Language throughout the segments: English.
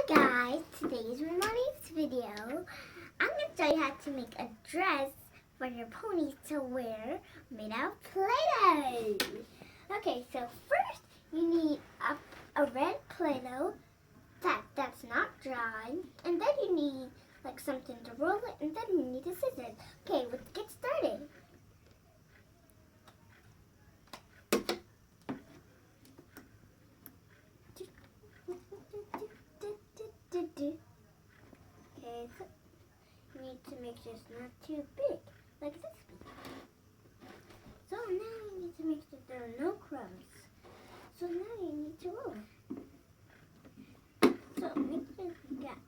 Hi guys, today's Mommy's video. I'm going to show you how to make a dress for your ponies to wear made out of Play-Doh. Okay, so first you need a red Play-Doh that's not dry, and then you need like something to roll it, and then you need a scissors. Okay, let's get started. Okay, so you need to make sure it's not too big, like this big. So now you need to make sure there are no crumbs. So now you need to roll it. So make sure you got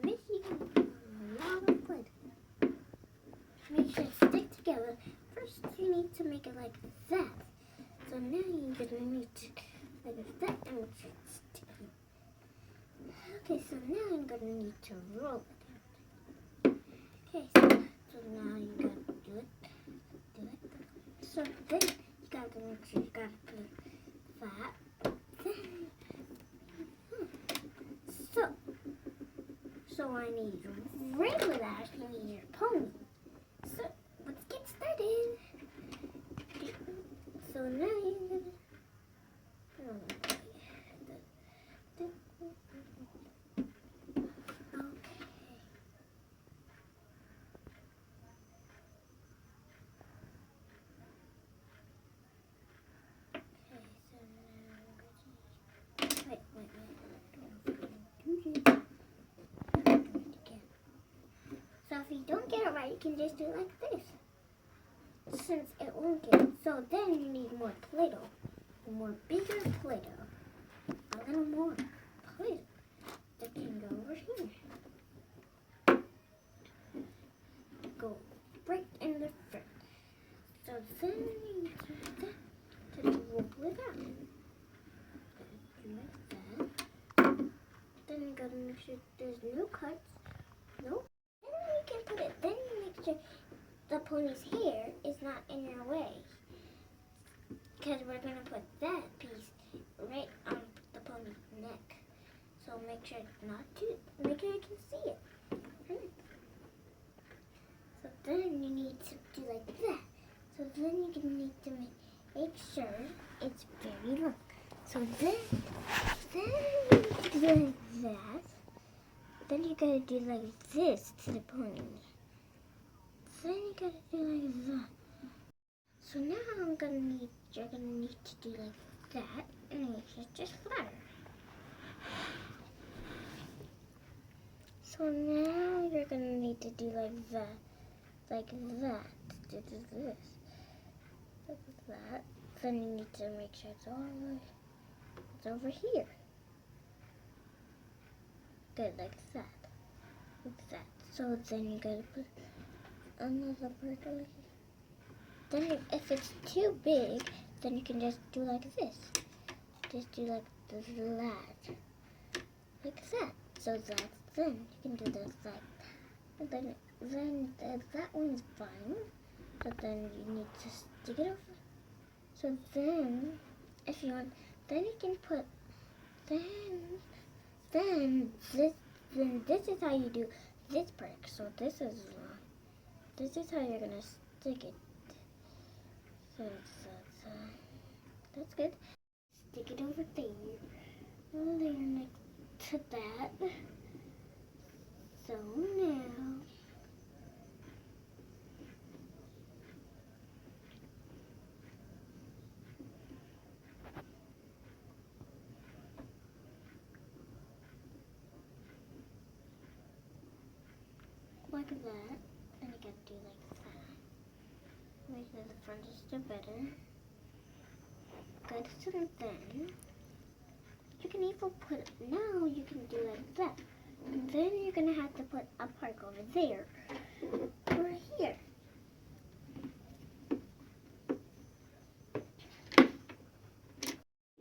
a lot of wood. Make sure it stick together. First you need to make it like that. So now you're gonna need to like that and make sure it's sticky. Okay, so now I'm gonna need to roll it. Okay, so now you gotta do it. So then you gotta make sure you gotta put that. So I need regular ash, you need your pony. So let's get started. So now you're gonna So if you don't get it right, you can just do it like this. Since it won't get it. So then you need more Play-Doh. More bigger Play-Doh. A little more Play-Doh. That can go over here. Go right in the front. So then you need to do that to roll it out. Like that. Then you gotta make sure there's no cuts. Nope. Then you make sure the pony's hair is not in your way. Because we're going to put that piece right on the pony's neck. So make sure it's not too, make sure you can see it. So then you need to do like that. So then you can need to make sure it's very long. So then you need to do like that. Then you gotta do like this to the pony. Then you gotta do like that. So now you're gonna need to do like that, and it's just flatter. So now you're gonna need to do like that, to do this, like that. Then you need to make sure it's over here. Good, like that. So then you gotta put another part over here. Then if it's too big, then you can just do like this. Just do like that. Like that. So that's then you can do this like that. And then that one's fine. But then you need to stick it over. So then if you want, then you can put then this is how you do this part. So this is how you're gonna stick it. So that's good. Stick it over there. There next to that. So now like that. Then you gotta do like that. Make sure the front is still better. Good. So then you can even put now you can do like that. And then you're gonna have to put a park over there. Or here.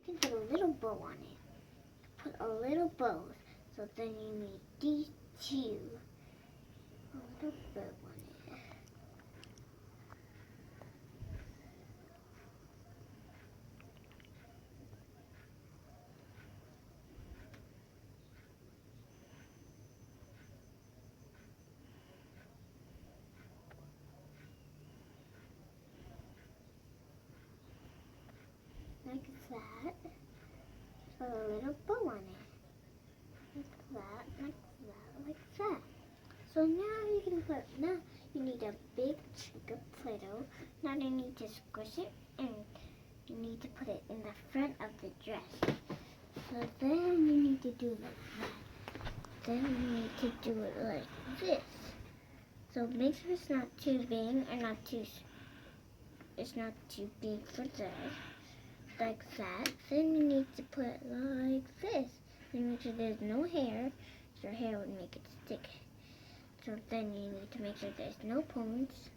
You can put a little bow on it. Put a little bow. So then you need these two. A little bow on it. that. Put a little bow on it. Like that, like that, like that. So now you can put, now you need a big chunk of Play-Doh. Now you need to squish it and you need to put it in the front of the dress. So then you need to do like that. Then you need to do it like this. So make sure it's not too big or not too, it's not too big for this. Like that. Then you need to put it like this. And make sure there's no hair. Your hair would make it stick. So then you need to make sure there's no pons.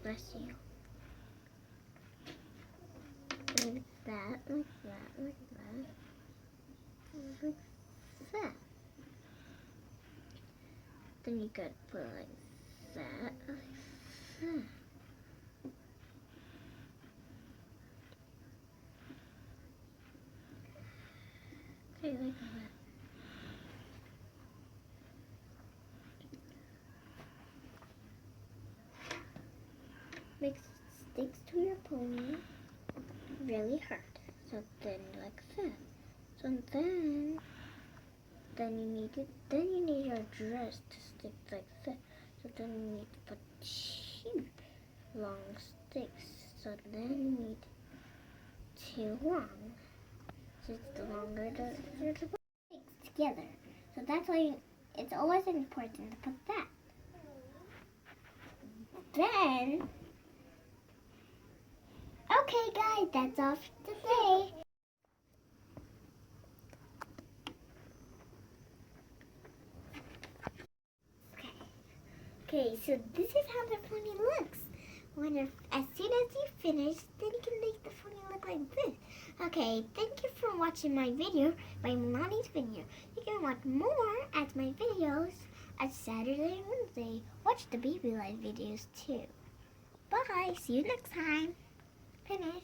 Bless you. Like that, like that, like that. Like that. Then you could put like that, like that. Okay, like that. Make sticks to your pony really hard. So then like that. So then you need your dress to stick like that. So then you need to put 2 long sticks. So then you need 2 long. So it's the longer the sticks together. So that's why it's always important to put that. Then, okay guys, that's all for today. Okay, so this is how the pony looks. As soon as you finish, then you can make the pony look like this. Okay, thank you for watching my video, my Milani's video. You can watch more at my videos at Saturday and Wednesday. Watch the Baby Life videos too. Bye, see you next time. Finish.